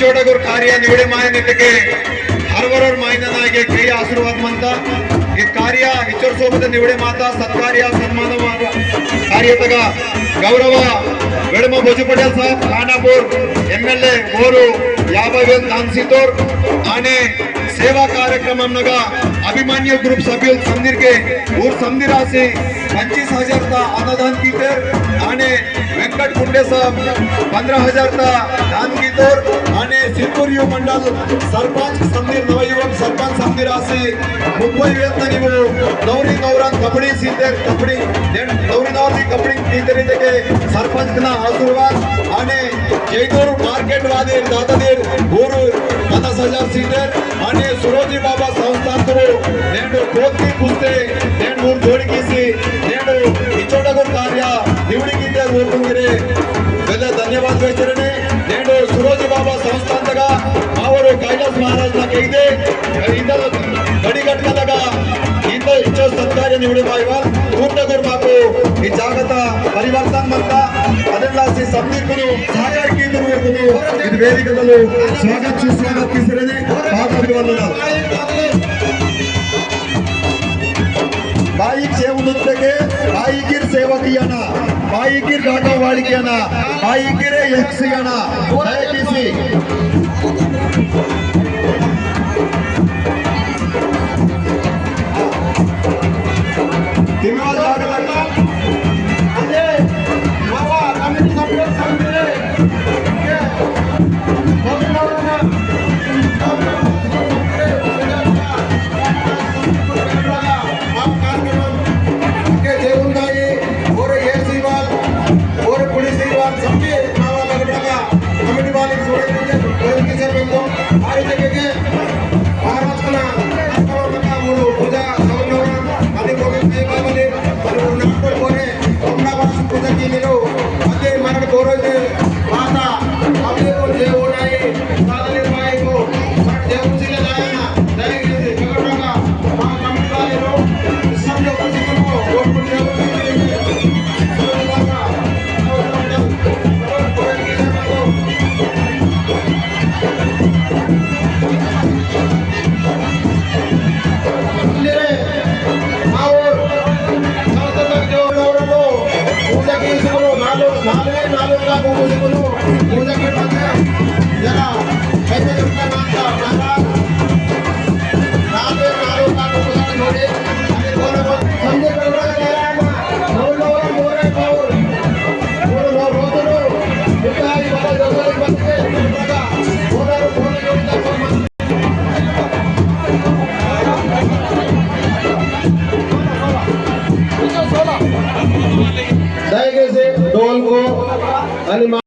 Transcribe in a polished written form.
इचोडगुर कार्य निवडे मायने हरवरवर मायनागे कई आशीर्वाद मानता ಈ ಕಾರ್ಯ ಇಚ್ಚರ ಸೋಬದ ನಿವಡೆ ಮಾತಾ ಸತ್ಕಾರ್ಯ ಸನ್ಮಾನ ಕಾರ್ಯತಗ ಗೌರವ वेड़मा भोजू पटेल साहब खानापुर एमएलए ओरू 50,000 दानसीतोर आने सेवा कार्यक्रम अभिमान्य ग्रुप सभ्युल समदीर के ऊर समदीरासी 25,000 ता अन्नदान की आने वेंकट कुंडे साहब 15,000 ता दान की आने सिरपुरियु मंडल सरपंच समदीर नवयुवक सरपंच समदीरासी 30,000 ता ನೀವು नवरी नवरान कबड्डी सीतेर कबड्डी नवरी नवरी कबड्डी सीतेर के सरपंच ना आशीर्वाद आने जयनूर मार्केट वादे दादादेर ऊरू 50,000 सीटर आने सुरोजी बाबा संस्थानकರು नेडु कोत्ती पुस्ते नेडु मूर जोड़िकीसी नेडु इचोडगुर कार्य निवडिकीते ऊर्तुंगिरे वेला धन्यवाद वेचरने नेडु सुरोजी बाबा संस्थानतग मावरू कैलास महाराज ना कईदे इंदल गडिगट्टलग इंद इच्चो सत्कार्य निवडे मायवाल ऊर्तगुर माको ಈ ಜಾಗತ ಪರಿವರ್ತನೆ ಮಾಡ್ತಾ ಅದೆಲ್ಲಾಸಿ ಸಮೀಕರು ಸಹಕಾರ ಕೇಂದ್ರವರೆಗೂ ಇದು ವೇದಿಕೆದಲ್ಲೂ ಸ್ವಾಗತಿಸಿರನೆ ಮಾತಾಡುವಲ್ಲ बाईक सेवनुत्तके बाईकिर सेवकियाना बाईकिर गाटवाळिकियाना बाईकिरे यक्षियाना दयచేసి तिमवाल जागला अरे बाबा कमिटी सभ्य समझे के